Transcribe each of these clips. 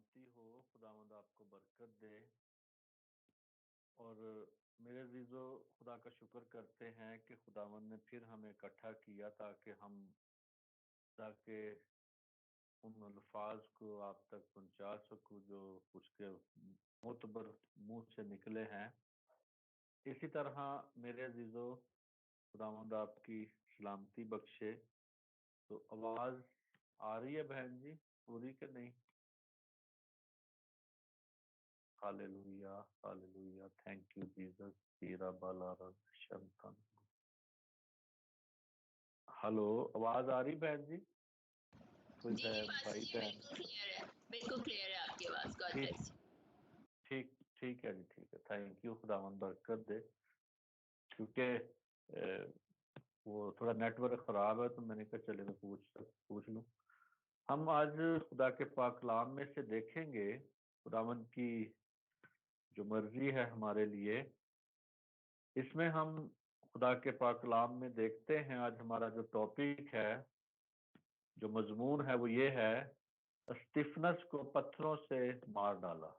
سلامتی ہو، خداوند آپ کو برکت دے۔ اور میرے عزیزو، خدا کا شکر کرتے ہیں کہ خداوند نے پھر ہمیں اکٹھا کیا تاکہ ان الفاظ کو آپ تک پہنچا سکوں جو اس کے معتبر منہ سے نکلے ہیں۔ اسی طرح میرے عزیزو، خداوند آپ کی سلامتی بخشے۔ تو آواز آ رہی ہے بہن جی پوری کہ نہیں؟ Hallelujah hallelujah, thank you Jesus, تیرا بالا رب شمتن۔ ہلو، آواز آ رہی بہن جی؟ کوئی جی جی بھائی بہن؟ بالکل کلیئر ہے آپ کی آواز۔ God bless. ٹھیک ہے جی، ٹھیک ہے، تھینک یو، خداوند برکت دے۔ کیونکہ وہ تھوڑا نیٹ ورک خراب ہے تو میں نے کہا چلے میں پوچھ لوں۔ ہم آج خدا کے پاک کلام میں سے دیکھیں گے خداوند کی جو مرضی ہے ہمارے لیے۔ اس میں ہم خدا کے پاک کلام میں دیکھتے ہیں، آج ہمارا جو ٹاپک ہے، جو مضمون ہے، وہ یہ ہے استفنس کو پتھروں سے مار ڈالا۔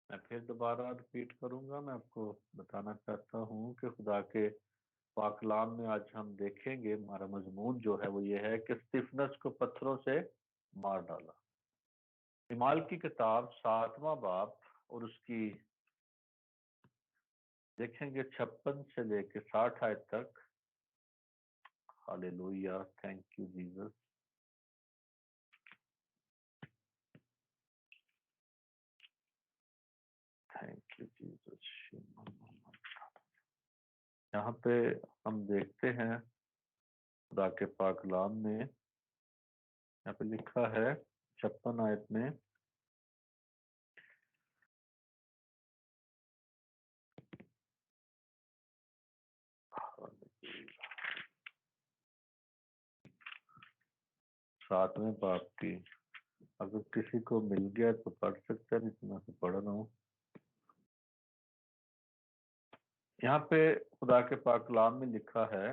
میں پھر دوبارہ ریپیٹ کروں گا، میں آپ کو بتانا چاہتا ہوں کہ خدا کے پاک کلام میں آج ہم دیکھیں گے، ہمارا مضمون جو ہے وہ یہ ہے کہ استفنس کو پتھروں سے مار ڈالا۔ اعمال کی کتاب 7واں باب اور اس کی دیکھیں گے 56 سے لے کے 60 آیت تک۔ Hallelujah, thank you Jesus. Thank you Jesus. یہاں پہ ہم دیکھتے ہیں خدا کے پاک کلام میں، یہاں پہ لکھا ہے 56 آیت میں، ساتویں باب کی، اگر کسی کو مل گیا تو پڑھ سکتا ہے، نہیں تو میں سے پڑھ رہا ہوں۔ یہاں پہ خدا کے پاک کلام میں لکھا ہے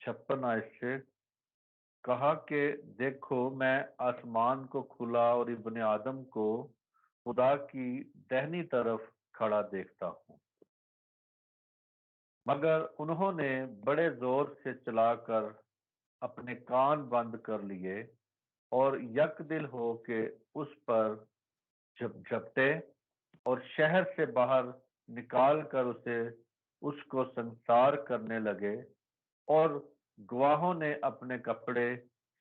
56 آیت سے، کہا کہ دیکھو میں آسمان کو کھلا اور ابن آدم کو خدا کی دہنی طرف کھڑا دیکھتا ہوں، مگر انہوں نے بڑے زور سے چلا کر اپنے کان بند کر لیے اور یک دل ہو کے اس پر جھپٹے اور شہر سے باہر نکال کر اس کو سنسار کرنے لگے، اور گواہوں نے اپنے کپڑے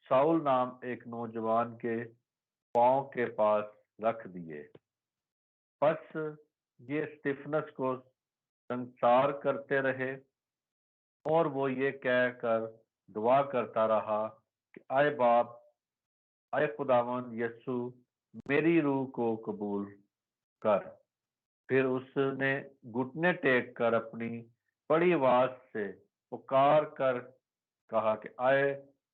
ساؤل نام ایک نوجوان کے پاؤں کے پاس رکھ دیے۔ پس یہ استفنس کو سنسار کرتے رہے، اور وہ یہ کہہ کر دعا کرتا رہا کہ اے باپ، اے خداوند یسوع، میری روح کو قبول کر۔ پھر اس نے گھٹنے ٹیک کر اپنی بڑی آواز سے پکار کر کہا کہ اے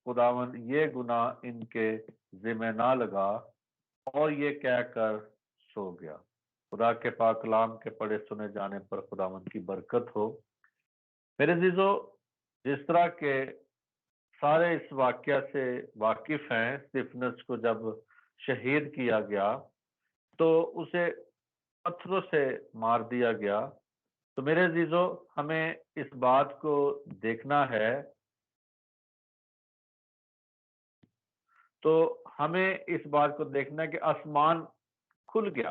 خداوند، یہ گناہ ان کے ذمہ نہ لگا، اور یہ کہہ کر سو گیا۔ خدا کے پاک کلام کے پڑھے سنے جانے پر خداوند کی برکت ہو۔ میرے عزیزو، جس طرح کے سارے اس واقعہ سے واقف ہیں، استفنس کو جب شہید کیا گیا تو اسے پتھروں سے مار دیا گیا۔ تو میرے عزیزو، ہمیں اس بات کو دیکھنا ہے، کہ آسمان کھل گیا۔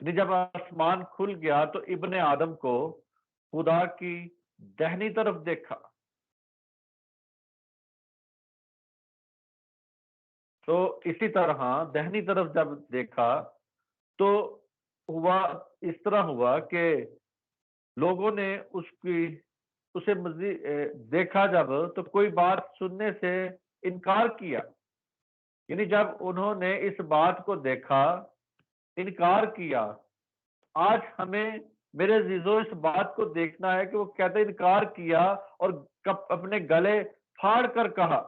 یعنی جب آسمان کھل گیا تو ابن آدم کو خدا کی دہنی طرف دیکھا۔ تو اسی طرح دہنی طرف جب دیکھا تو اس طرح ہوا کہ لوگوں نے اسے مزید دیکھا جب، تو کوئی بات سننے سے انکار کیا۔ یعنی جب انہوں نے اس بات کو دیکھا، انکار کیا۔ آج ہمیں میرے عزیزو اس بات کو دیکھنا ہے کہ وہ کہتے انکار کیا اور اپنے گلے پھاڑ کر کہا،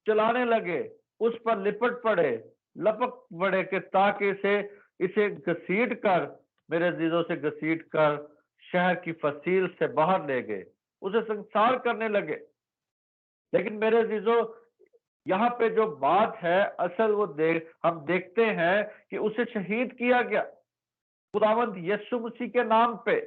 چلانے لگے، اس پر لپٹ پڑے کہ تاکہ اسے گھسیٹ کر، میرے عزیزوں سے گھسیٹ کر شہر کی فصیل سے باہر لے گئے، اسے سنسار کرنے لگے۔ لیکن میرے عزیزو، یہاں پہ جو بات ہے اصل وہ ہم دیکھتے ہیں کہ اسے شہید کیا گیا خداوند یسوع مسیح کے نام پہ.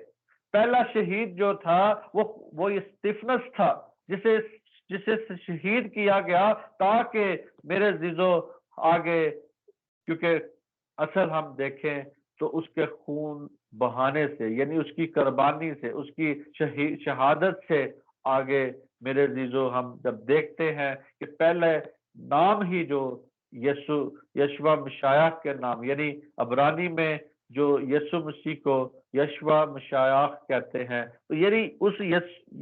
پہلا شہید جو تھا وہ استفنس تھا جسے شہید کیا گیا تاکہ میرے عزیزو آگے، کیونکہ اصل ہم دیکھیں تو اس کے خون بہانے سے، یعنی اس کی قربانی سے، اس کی شہادت سے آگے میرے عزیزو ہم جب دیکھتے ہیں کہ پہلے نام ہی جو یشوع مشیاہ کے نام، یعنی عبرانی میں جو یسوع مسیح کو یشوع مشیاہ کہتے ہیں، تو یعنی اس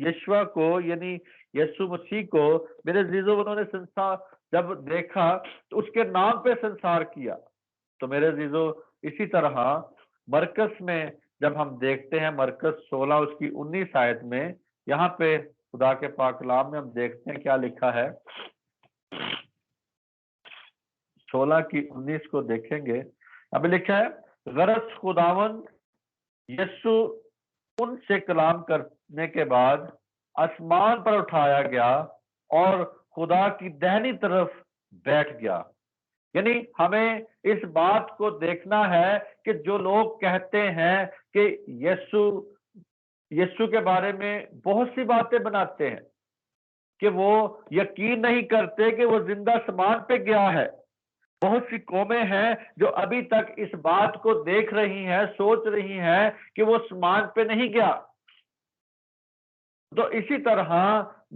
یشوع کو، یعنی یسوع مسیح کو میرے عزیزو انہوں نے سنسار جب دیکھا تو اس کے نام پہ سنسار کیا. تو میرے عزیزو اسی طرح مرکز میں جب ہم دیکھتے ہیں، مرکز 16 اس کی 19 آیت میں، یہاں پہ خدا کے پاک کلام میں ہم دیکھتے ہیں کیا لکھا ہے. 16 کی 19 کو دیکھیں گے. اب لکھا ہے، غرض خداوند یسوع ان سے کلام کرنے کے بعد آسمان پر اٹھایا گیا اور خدا کی دہنی طرف بیٹھ گیا. یعنی ہمیں اس بات کو دیکھنا ہے کہ جو لوگ کہتے ہیں کہ یسوع کے بارے میں بہت سی باتیں بناتے ہیں کہ وہ یقین نہیں کرتے کہ وہ زندہ آسمان پہ گیا ہے. بہت سی قومیں ہیں جو ابھی تک اس بات کو دیکھ رہی ہیں، سوچ رہی ہیں کہ وہ آسمان پہ نہیں گیا. تو اسی طرح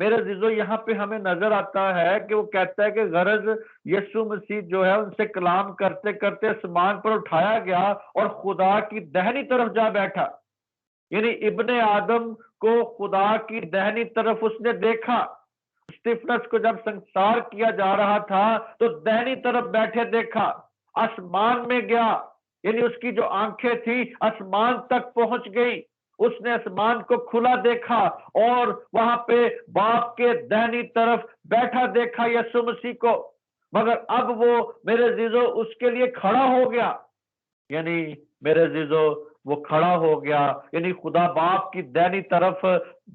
میرے عزیزو یہاں پہ ہمیں نظر آتا ہے کہ وہ کہتا ہے کہ غرض یسوع مسیح جو ہے ان سے کلام کرتے کرتے آسمان پر اٹھایا گیا اور خدا کی دہنی طرف جا بیٹھا. یعنی ابن آدم کو خدا کی دہنی طرف اس نے دیکھا. اسٹیفنس کو جب سنسار کیا جا رہا تھا تو دہنی طرف بیٹھے دیکھا، آسمان میں گیا، یعنی اس کی جو آنکھیں تھی آسمان تک پہنچ گئی. اس نے آسمان کو کھلا دیکھا اور وہاں پہ باپ کے دہنی طرف بیٹھا دیکھا یسوع مسیح کو. مگر اب وہ میرے عزیزو اس کے لیے کھڑا ہو گیا. یعنی میرے عزیزو وہ کھڑا ہو گیا، یعنی خدا باپ کی دہنی طرف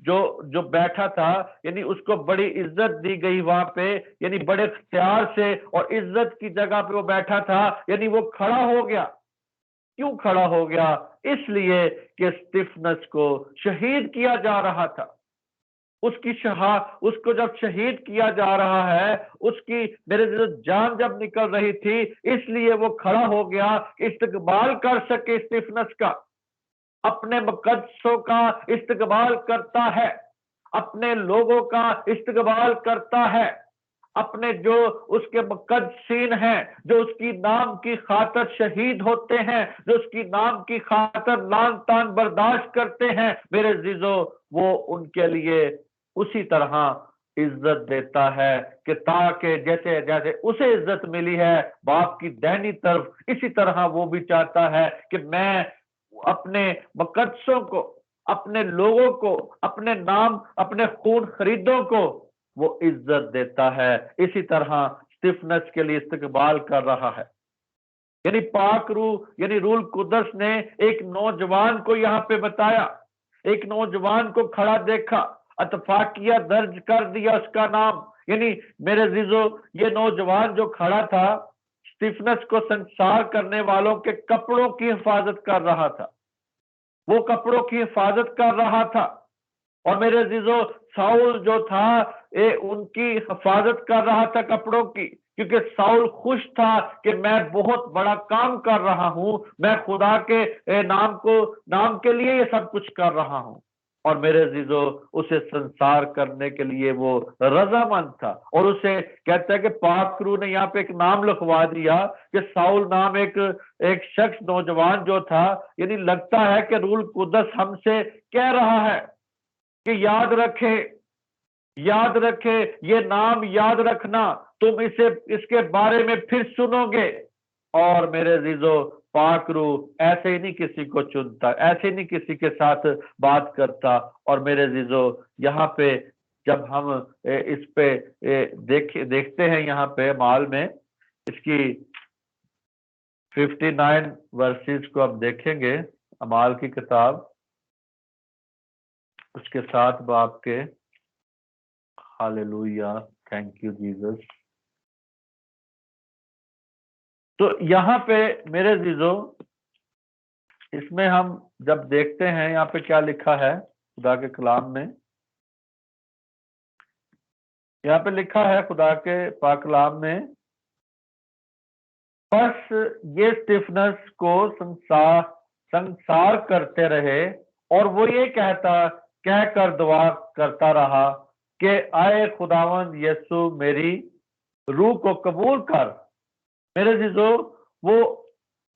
جو بیٹھا تھا، یعنی اس کو بڑی عزت دی گئی وہاں پہ، یعنی بڑے اختیار سے اور عزت کی جگہ پہ وہ بیٹھا تھا. یعنی وہ کھڑا ہو گیا. کیوں کھڑا ہو گیا؟ اس لیے کہ اسٹیفنس کو شہید کیا جا رہا تھا. اس کو جب شہید کیا جا رہا ہے، اس کی میرے جان جب نکل رہی تھی، اس لیے وہ کھڑا ہو گیا، استقبال کر سکے اسٹیفنس کا. اپنے مقدسوں کا استقبال کرتا ہے، اپنے لوگوں کا استقبال کرتا ہے، اپنے جو اس کے مقدسین ہیں، جو اس کی نام کی خاطر شہید ہوتے ہیں، جو اس کی نام کی خاطر لعن طعن برداشت کرتے ہیں، میرے عزیزو وہ ان کے لیے اسی طرح عزت دیتا ہے کہ تاکہ جیسے جیسے اسے عزت ملی ہے باپ کی دہنی طرف، اسی طرح وہ بھی چاہتا ہے کہ میں اپنے مقدسوں کو، اپنے لوگوں کو، اپنے نام، اپنے خون خریدوں کو وہ عزت دیتا ہے. اسی طرح اسٹیفنس کے لیے استقبال کر رہا ہے. یعنی پاک روح، یعنی روح القدس نے ایک نوجوان کو یہاں پہ بتایا، ایک نوجوان کو کھڑا دیکھا، اتفاقیہ درج کر دیا اس کا نام. یعنی میرے عزیزو یہ نوجوان جو کھڑا تھا اسٹیفنس کو سنسار کرنے والوں کے کپڑوں کی حفاظت کر رہا تھا. وہ کپڑوں کی حفاظت کر رہا تھا. اور میرے عزیزو ساؤل جو تھا ان کی حفاظت کر رہا تھا کپڑوں کی، کیونکہ ساؤل خوش تھا کہ میں بہت بڑا کام کر رہا ہوں، میں خدا کے نام کے لیے یہ سب کچھ کر رہا ہوں. اور میرے عزیزو اسے سنسار کرنے کے لیے وہ رضامند تھا. اور اسے کہتا ہے کہ پاک روح نے یہاں پہ ایک نام لکھوا دیا کہ ساؤل نام ایک شخص نوجوان جو تھا، یعنی لگتا ہے کہ روح القدس ہم سے کہہ رہا ہے کہ یاد رکھے یہ نام یاد رکھنا، تم اس کے بارے میں پھر سنو گے. اور میرے عزیزو پاک روح ایسے ہی نہیں کسی کو چنتا، ایسے نہیں کسی کے ساتھ بات کرتا. اور میرے عزیزو یہاں پہ جب ہم اس پہ دیکھتے ہیں، یہاں پہ مال میں اس کی 59 ورسز کو ہم دیکھیں گے، امال کی کتاب اس کے 7 باب کے. ہاللیلویا، تھینک یو جیسس. تو یہاں پہ میرے عزیزو اس میں ہم جب دیکھتے ہیں یہاں پہ کیا لکھا ہے خدا کے کلام میں، یہاں پہ لکھا ہے خدا کے پاک کلام میں، بس یہ اسٹیفنس کو سنسار کرتے رہے اور وہ یہ کہہ کر دعا کرتا رہا کہ آئے خداوند یسوع میری روح کو قبول کر۔ میرے عزیزو وہ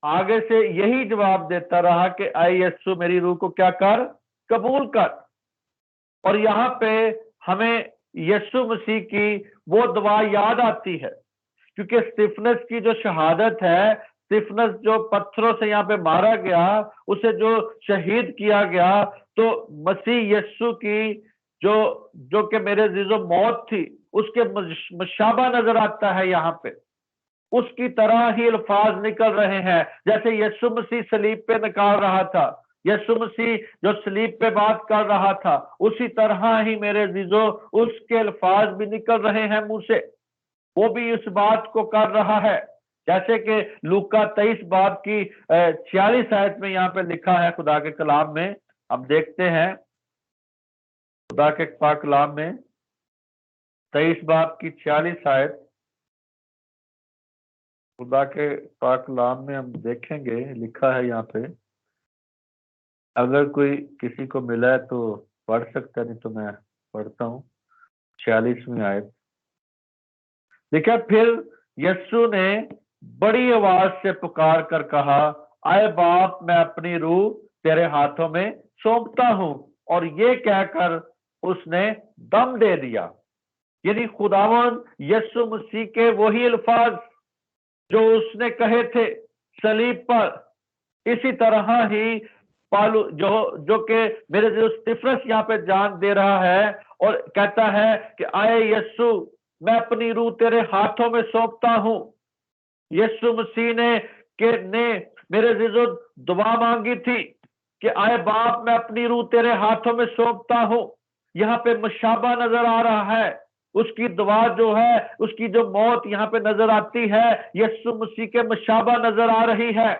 آگے سے یہی جواب دیتا رہا کہ آئے یسوع میری روح کو کیا کر، قبول کر۔ اور یہاں پہ ہمیں یسوع مسیح کی وہ دعا یاد آتی ہے، کیونکہ اسٹیفنس کی جو شہادت ہے، اسٹیفنس جو پتھروں سے یہاں پہ مارا گیا، اسے جو شہید کیا گیا، تو مسیح یسوع کی جو کہ میرے عزیزو موت تھی، اس کے مشابہ نظر آتا ہے یہاں پہ، اس کی طرح ہی الفاظ نکل رہے ہیں جیسے یسوع مسیح صلیب پہ نکال رہا تھا، یسوع مسیح جو صلیب پہ بات کر رہا تھا، اسی طرح ہی میرے عزیزو اس کے الفاظ بھی نکل رہے ہیں منہ سے، وہ بھی اس بات کو کر رہا ہے، جیسے کہ لوکا 23 باب کی 46 آیت میں یہاں پہ لکھا ہے خدا کے کلام میں۔ ہم دیکھتے ہیں خدا کے پاک کلام میں 23 باب کی 46 آیت، خدا کے پاک کلام میں ہم دیکھیں گے لکھا ہے یہاں پہ، اگر کوئی کسی کو ملا ہے تو پڑھ سکتا، نہیں تو میں پڑھتا ہوں 46ویں آیت۔ دیکھا، پھر یسوع نے بڑی آواز سے پکار کر کہا، آئے باپ میں اپنی روح تیرے ہاتھوں میں سونپتا ہوں، اور یہ کہہ کر اس نے دم دے دیا۔ یعنی خداوند یسوع مسیح کے وہی الفاظ جو اس نے کہے تھے صلیب پر، اسی طرح ہی پالو جو کہ میرے اسٹیفنس یہاں پہ جان دے رہا ہے اور کہتا ہے کہ آئے یسوع میں اپنی روح تیرے ہاتھوں میں سونپتا ہوں۔ یسوع مسیح نے میرے عزیزو دعا مانگی تھی کہ آئے باپ میں اپنی روح تیرے ہاتھوں میں سونپتا ہوں۔ یہاں پہ مشابہ نظر آ رہا ہے، اس کی دعا جو ہے، اس کی جو موت یہاں پہ نظر آتی ہے، یسوع مسیح کے مشابہ نظر آ رہی ہے۔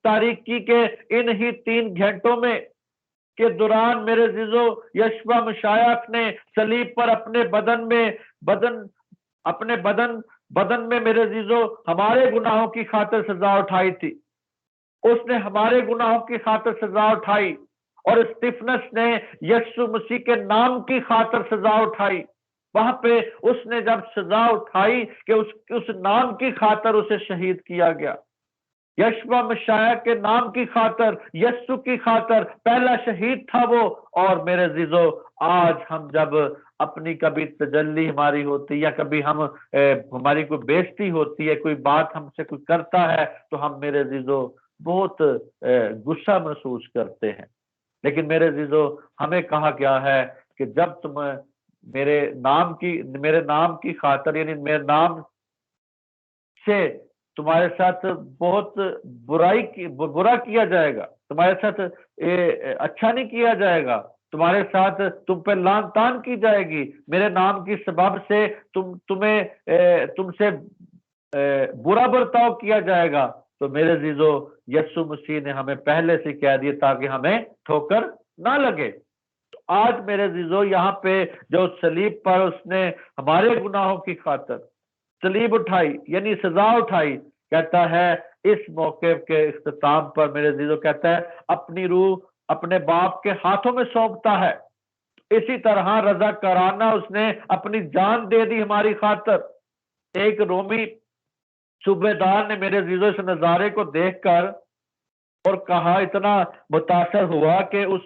تاریکی کے ان ہی 3 گھنٹوں میں کے دوران میرے عزیزو یشوع مشائخ نے صلیب پر اپنے بدن میں میرے عزیزو ہمارے گناہوں کی خاطر سزا اٹھائی تھی، اس نے ہمارے گناہوں کی خاطر سزا اٹھائی، اور اسٹیفنس نے یسوع مسیح کے نام کی خاطر سزا اٹھائی۔ وہاں پہ اس نے جب سزا اٹھائی کہ اس نام کی خاطر اسے شہید کیا گیا، یشوع مشائع کے نام کی خاطر، یسوع کی خاطر پہلا شہید تھا وہ۔ اور میرے عزیزو آج ہم جب اپنی کبھی تجلی ہماری ہوتی یا کبھی ہماری کوئی بےزتی ہوتی ہے، کوئی بات ہم سے کوئی کرتا ہے، تو ہم میرے عزیزو بہت غصہ محسوس کرتے ہیں، لیکن میرے عزیزو ہمیں کہا گیا ہے کہ جب تم میرے نام کی خاطر، یعنی میرے نام سے تمہارے ساتھ بہت برا کیا جائے گا، تمہارے ساتھ اچھا نہیں کیا جائے گا، تمہارے ساتھ تم پہ لعن طعن کی جائے گی، میرے نام کی سبب سے تم سے برا برتاؤ کیا جائے گا، تو میرے عزیزو یسوع مسیح نے ہمیں پہلے سے کہہ دیا تاکہ ہمیں ٹھوکر نہ لگے۔ تو آج میرے عزیزو یہاں پہ جو صلیب پر اس نے ہمارے گناہوں کی خاطر صلیب اٹھائی، یعنی سزا اٹھائی، کہتا ہے اس موقع کے اختتام پر میرے عزیزو کہتا ہے اپنی روح اپنے باپ کے ہاتھوں میں سونپتا ہے۔ اسی طرح رضا کرانہ اس نے اپنی جان دے دی ہماری خاطر۔ ایک رومی صوبے دار نے میرے عزیزو اس نظارے کو دیکھ کر اور کہا، اتنا متاثر ہوا کہ اس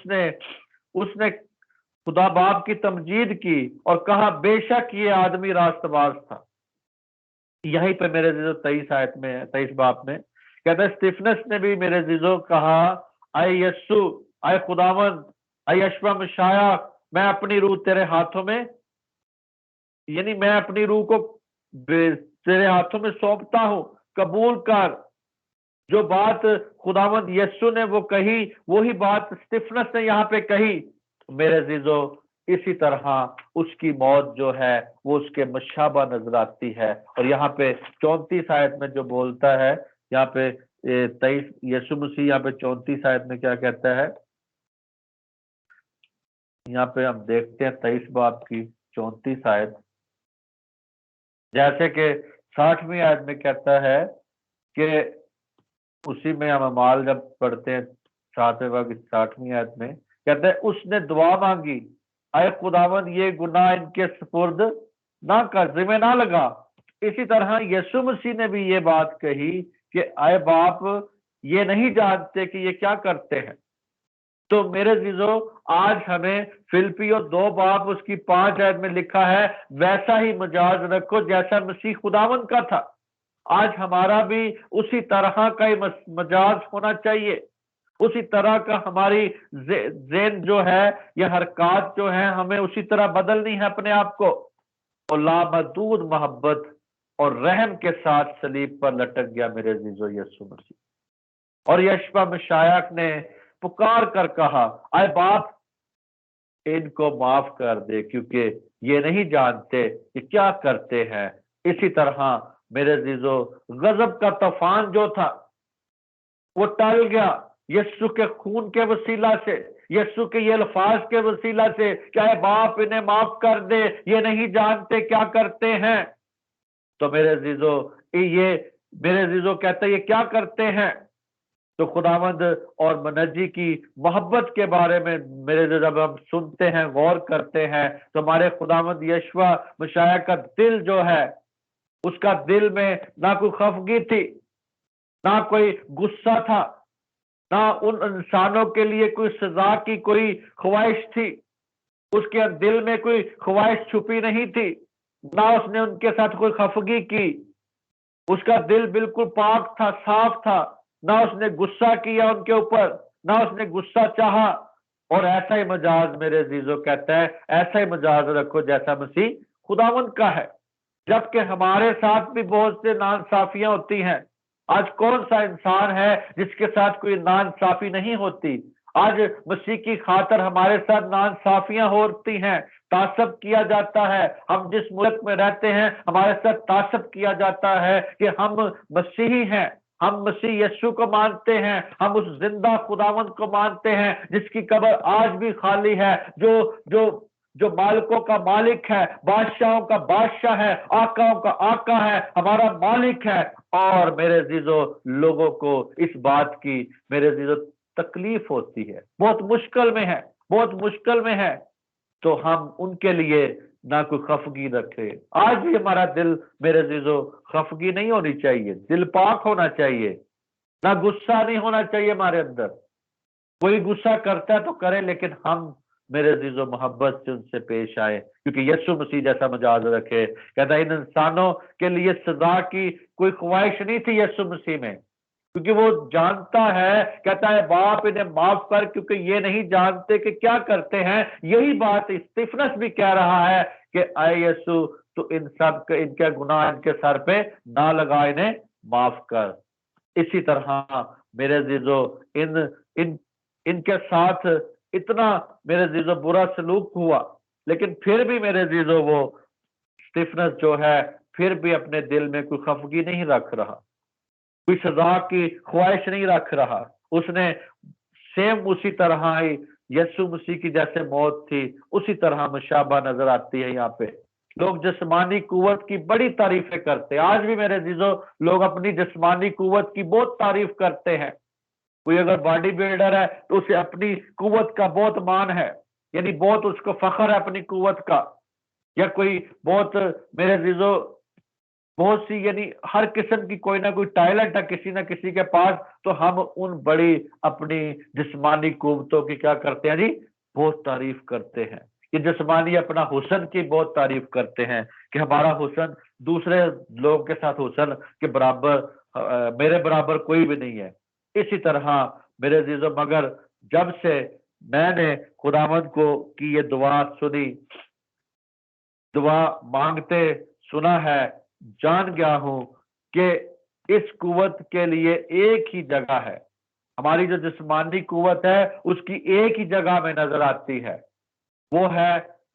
نے خدا باپ کی تمجید کی اور کہا بے شک یہ آدمی راست باز تھا۔ یہیں پہ میرے عزیزو 23 باب میں کہتا ہے اسٹیفنس نے بھی میرے عزیزو کہا، اے یسوع، اے خداوند، اے یشوع مشائع، میں اپنی روح تیرے ہاتھوں میں، یعنی میں اپنی روح کو تیرے ہاتھوں میں سونپتا ہوں، قبول کر۔ جو بات خداوند یسوع نے وہ کہی، وہی بات اسٹیفنس نے یہاں پہ کہی۔ میرے عزیزو اسی طرح اس کی موت جو ہے وہ اس کے مشابہ نظر آتی ہے. اور یہاں پہ 34 آیت میں جو بولتا ہے، یہاں پہ 23 یسوع مسیح یہاں پہ 34 آیت میں کیا کہتا ہے، یہاں پہ ہم دیکھتے ہیں 23 باب کی 34 آیت. جیسے کہ 60ویں آیت میں کہتا ہے کہ اسی میں ہم اعمال جب پڑھتے ہیں 7ویں باب کی 60ویں آیت میں کہتا ہے اس نے دعا مانگی، اے خداوند یہ گناہ ان کے سپرد نہ کر، ذمہ نہ لگا. اسی طرح یسوع مسیح نے بھی یہ بات کہی کہ اے باپ یہ نہیں جانتے کہ یہ کیا کرتے ہیں. تو میرے عزیزو آج ہمیں فلپیو 2 باب اس کی 5 آیت میں لکھا ہے ویسا ہی مجاز رکھو جیسا مسیح خداوند کا تھا. آج ہمارا بھی اسی طرح کا ہی مجاز ہونا چاہیے، اسی طرح کا ہماری ذہن جو ہے یا حرکات جو ہیں ہمیں اسی طرح بدلنی ہے اپنے آپ کو. اور لامحدود محبت اور رحم کے ساتھ صلیب پر لٹک گیا میرے عزیزو یسوع مسیح. اور یشوع مشایخ نے پکار کر کہا اے باپ ان کو معاف کر دے کیونکہ یہ نہیں جانتے کہ کیا کرتے ہیں. اسی طرح میرے عزیزو غضب کا طوفان جو تھا وہ ٹل گیا یسوع کے خون کے وسیلہ سے، یسوع کے یہ الفاظ کے وسیلہ سے کہ اے باپ انہیں معاف کر دے یہ نہیں جانتے کیا کرتے ہیں. تو میرے عزیزو یہ میرے عزیزو کہتے ہیں یہ کیا کرتے ہیں. تو خداوند اور منجی کی محبت کے بارے میں میرے جب ہم سنتے ہیں غور کرتے ہیں تو ہمارے خداوند یشوع مشیع کا دل جو ہے اس کا دل میں نہ کوئی خفگی تھی، نہ کوئی غصہ تھا، نہ ان انسانوں کے لیے کوئی سزا کی کوئی خواہش تھی. اس کے دل میں کوئی خواہش چھپی نہیں تھی، نہ اس نے ان کے ساتھ کوئی خفگی کی. اس کا دل بالکل پاک تھا، صاف تھا، نہ اس نے غصہ کیا ان کے اوپر، نہ اس نے غصہ چاہا. اور ایسا ہی مجاز میرے عزیزو کہتا ہے ایسا ہی مجاز رکھو جیسا مسیح خداوند کا ہے. جبکہ ہمارے ساتھ بھی بہت سے ناانصافیاں ہوتی ہیں. آج کون سا انسان ہے جس کے ساتھ کوئی ناانصافی نہیں ہوتی؟ آج مسیح کی خاطر ہمارے ساتھ ناانصافیاں ہوتی ہیں، تعصب کیا جاتا ہے. ہم جس ملک میں رہتے ہیں ہمارے ساتھ تعصب کیا جاتا ہے کہ ہم مسیحی ہیں، ہم مسیح یسوع کو مانتے ہیں، ہم اس زندہ خداوند کو مانتے ہیں جس کی قبر آج بھی خالی ہے، جو مالکوں کا مالک ہے، بادشاہوں کا بادشاہ ہے، آقاؤں کا آقا ہے، ہمارا مالک ہے. اور میرے عزیزو لوگوں کو اس بات کی میرے عزیزو تکلیف ہوتی ہے، بہت مشکل میں ہے، بہت مشکل میں ہے. تو ہم ان کے لیے نہ کوئی خفگی رکھے. آج بھی ہمارا دل میرے عزیزو خفگی نہیں ہونی چاہیے، دل پاک ہونا چاہیے، نہ غصہ نہیں ہونا چاہیے ہمارے اندر. کوئی غصہ کرتا ہے تو کرے لیکن ہم میرے عزیزو محبت سے ان سے پیش آئے کیونکہ یسوع مسیح جیسا مجاز رکھے. کہتا ہے ان انسانوں کے لیے سزا کی کوئی خواہش نہیں تھی یسوع مسیح میں، کیونکہ وہ جانتا ہے، کہتا ہے باپ انہیں معاف کر کیونکہ یہ نہیں جانتے کہ کیا کرتے ہیں. یہی بات استفنس بھی کہہ رہا ہے کہ اے یسوع تو ان سب کے ان کے گناہ ان کے سر پہ نہ لگا، انہیں معاف کر. اسی طرح میرے عزیزو ان کے ساتھ اتنا میرے عزیزو برا سلوک ہوا لیکن پھر بھی میرے عزیزو وہ اسٹیفنس جو ہے پھر بھی اپنے دل میں کوئی خفگی نہیں رکھ رہا، کوئی سزا کی خواہش نہیں رکھ رہا. اس نے سیم اسی طرح ہی یسوع مسیح کی جیسے موت تھی اسی طرح مشابہ نظر آتی ہے. یہاں پہ لوگ جسمانی قوت کی بڑی تعریفیں کرتے ہیں. آج بھی میرے عزیزو لوگ اپنی جسمانی قوت کی بہت تعریف کرتے ہیں. کوئی اگر باڈی بلڈر ہے تو اسے اپنی قوت کا بہت مان ہے، یعنی بہت اس کو فخر ہے اپنی قوت کا. یا کوئی بہت میرے عزیزو بہت سی یعنی ہر قسم کی کوئی نہ کوئی ٹیلنٹ ہے کسی نہ کسی کے پاس، تو ہم ان بڑی اپنی جسمانی قوتوں کی کیا کرتے ہیں جی بہت تعریف کرتے ہیں. یہ جسمانی اپنا حسن کی بہت تعریف کرتے ہیں کہ ہمارا حسن دوسرے لوگ کے ساتھ حسن کے برابر میرے برابر کوئی بھی نہیں ہے. اسی طرح میرے عزیزو مگر جب سے میں نے خداوند کو کی یہ دعا سنی، دعا مانگتے سنا ہے، جان گیا ہوں کہ اس قوت کے لیے ایک ہی جگہ ہے. ہماری جو جسمانی قوت ہے اس کی ایک ہی جگہ میں نظر آتی ہے، وہ ہے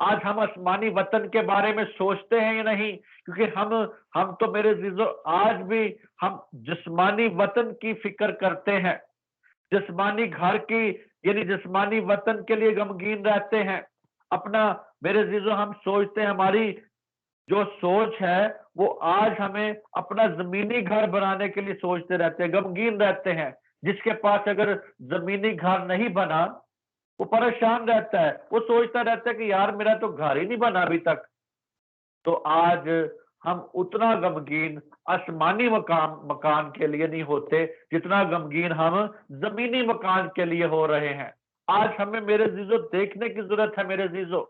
آج ہم آسمانی وطن کے بارے میں سوچتے ہیں یا نہیں؟ کیونکہ ہم تو میرے عزیزو آج بھی ہم جسمانی وطن کی فکر کرتے ہیں، جسمانی گھر کی یعنی جسمانی وطن کے لیے غمگین رہتے ہیں اپنا۔ میرے عزیزو ہم سوچتے ہیں، ہماری جو سوچ ہے وہ آج ہمیں اپنا زمینی گھر بنانے کے لیے سوچتے رہتے ہیں، غمگین رہتے ہیں۔ جس کے پاس اگر زمینی گھر نہیں بنا وہ پریشان رہتا ہے، وہ سوچتا رہتا ہے کہ یار میرا تو گھر ہی نہیں بنا ابھی تک۔ تو آج ہم اتنا غمگین آسمانی مکان کے لیے نہیں ہوتے جتنا غمگین ہم زمینی مکان کے لیے ہو رہے ہیں۔ آج ہمیں میرے عزیزو دیکھنے کی ضرورت ہے، میرے عزیزو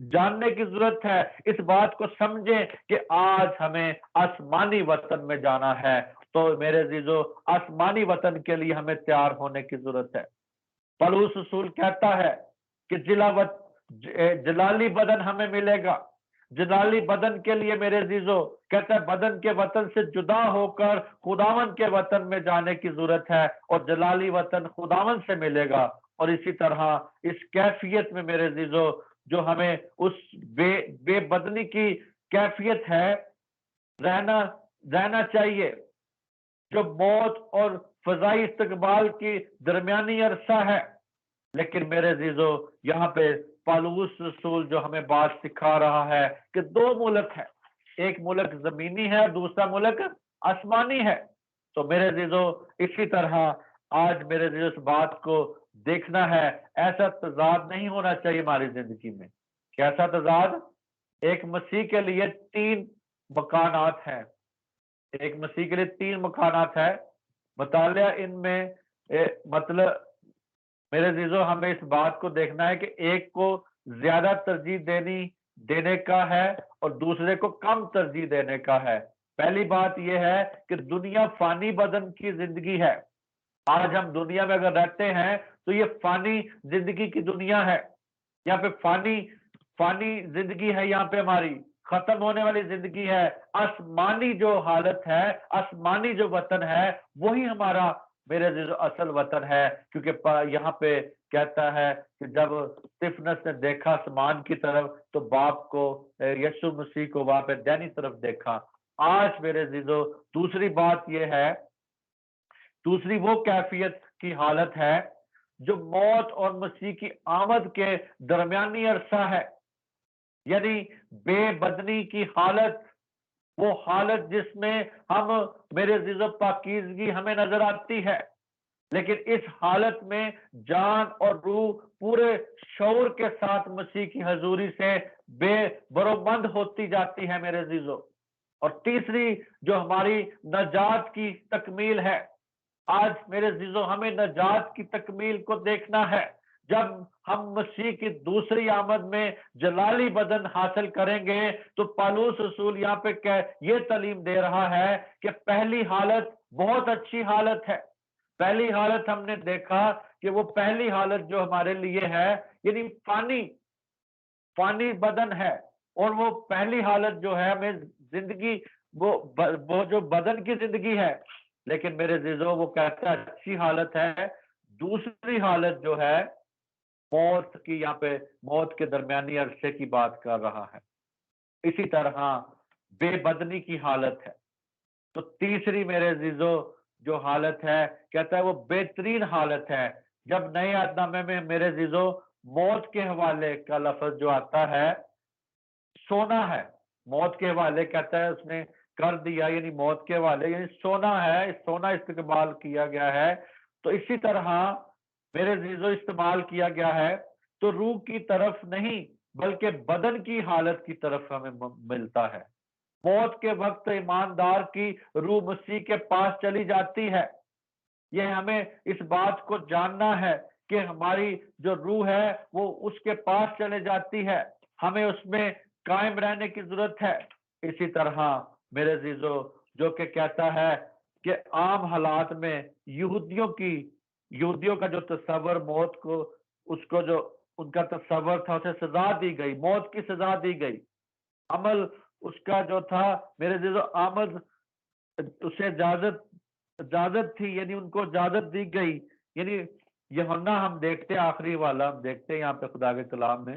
جاننے کی ضرورت ہے، اس بات کو سمجھیں کہ آج ہمیں آسمانی وطن میں جانا ہے۔ تو میرے عزیزو آسمانی وطن کے لیے ہمیں تیار ہونے کی ضرورت ہے۔ پولس رسول کہتا ہے کہ جلالی بدن ہمیں ملے گا۔ جلالی بدن کے لیے میرے عزیزو کہتا ہے بدن کے وطن سے جدا ہو کر خداون کے وطن میں جانے کی ضرورت ہے، اور جلالی وطن خداون سے ملے گا۔ اور اسی طرح اس کیفیت میں میرے عزیزو جو ہمیں اس بے بدنی کی کیفیت ہے رہنا چاہیے، جو موت اور فضائی استقبال کی درمیانی عرصہ ہے۔ لیکن میرے عزیزو یہاں پہ پالوس رسول جو ہمیں بات سکھا رہا ہے کہ دو ملک ہے، ایک ملک زمینی ہے اور دوسرا ملک آسمانی ہے۔ تو میرے عزیزو اسی طرح آج میرے عزیزو اس بات کو دیکھنا ہے، ایسا تضاد نہیں ہونا چاہیے ہماری زندگی میں۔ کیسا تضاد؟ ایک مسیح کے لیے 3 مکانات ہیں، ایک مسیح کے لیے 3 مکانات ہے۔ مطالعہ ان میں مطلب میرے عزیزو ہمیں اس بات کو دیکھنا ہے کہ ایک کو زیادہ ترجیح دینے کا ہے اور دوسرے کو کم ترجیح دینے کا ہے۔ پہلی بات یہ ہے کہ دنیا فانی بدن کی زندگی ہے۔ آج ہم دنیا میں اگر رہتے ہیں تو یہ فانی زندگی کی دنیا ہے، یہاں پہ فانی زندگی ہے، یہاں پہ ہماری ختم ہونے والی زندگی ہے۔ آسمانی جو حالت ہے، آسمانی جو وطن ہے وہی ہمارا میرے عزیزو اصل وطن ہے۔ کیونکہ یہاں پہ کہتا ہے کہ جب سٹیفنس نے دیکھا آسمان کی طرف تو باپ کو یسوع مسیح کو وہاں پہ دینی طرف دیکھا۔ آج میرے عزیزو دوسری بات یہ ہے، دوسری وہ کیفیت کی حالت ہے جو موت اور مسیح کی آمد کے درمیانی عرصہ ہے، یعنی بے بدنی کی حالت، وہ حالت جس میں ہم میرے عزیزو پاکیزگی ہمیں نظر آتی ہے، لیکن اس حالت میں جان اور روح پورے شعور کے ساتھ مسیح کی حضوری سے بے برومند ہوتی جاتی ہے میرے عزیزو۔ اور تیسری جو ہماری نجات کی تکمیل ہے، آج میرے عزیزو ہمیں نجات کی تکمیل کو دیکھنا ہے۔ جب ہم مسیح کی دوسری آمد میں جلالی بدن حاصل کریں گے تو پالوس رسول یہاں پہ یہ تعلیم دے رہا ہے کہ پہلی حالت بہت اچھی حالت ہے۔ پہلی حالت ہم نے دیکھا کہ وہ پہلی حالت جو ہمارے لیے ہے یعنی فانی بدن ہے، اور وہ پہلی حالت جو ہے ہمیں زندگی وہ جو بدن کی زندگی ہے، لیکن میرے عزیزو وہ کہتا ہے اچھی حالت ہے۔ دوسری حالت جو ہے موت کی، یہاں پہ موت کے درمیانی عرصے کی بات کر رہا ہے، اسی طرح بے بدنی کی حالت ہے۔ تو تیسری میرے عزیزو جو حالت ہے کہتا ہے وہ بہترین حالت ہے، جب نئے عہد نامے میں میرے عزیزو موت کے حوالے کا لفظ جو آتا ہے سونا ہے، موت کے حوالے کہتا ہے اس نے کر دیا، یعنی موت کے حوالے یعنی سونا ہے، سونا استقبال کیا گیا ہے۔ تو اسی طرح میرے عزیزو استعمال کیا گیا ہے تو روح کی طرف نہیں بلکہ بدن کی حالت کی طرف ہمیں ملتا ہے۔ موت کے وقت ایماندار کی روح مسیح کے پاس چلی جاتی ہے۔ یہ ہمیں اس بات کو جاننا ہے کہ ہماری جو روح ہے وہ اس کے پاس چلے جاتی ہے، ہمیں اس میں قائم رہنے کی ضرورت ہے۔ اسی طرح میرے عزیزو جو کہ کہتا ہے کہ عام حالات میں یہودیوں کا جو تصور موت کو، اس کو جو ان کا تصور تھا اسے سزا دی گئی، موت کی سزا دی گئی۔ عمل اس کا جو تھا میرے عزیزو آمد اسے اجازت تھی، یعنی ان کو اجازت دی گئی۔ یعنی یوحنا ہم دیکھتے آخری والا ہم دیکھتے یہاں پہ خدا کے کلام میں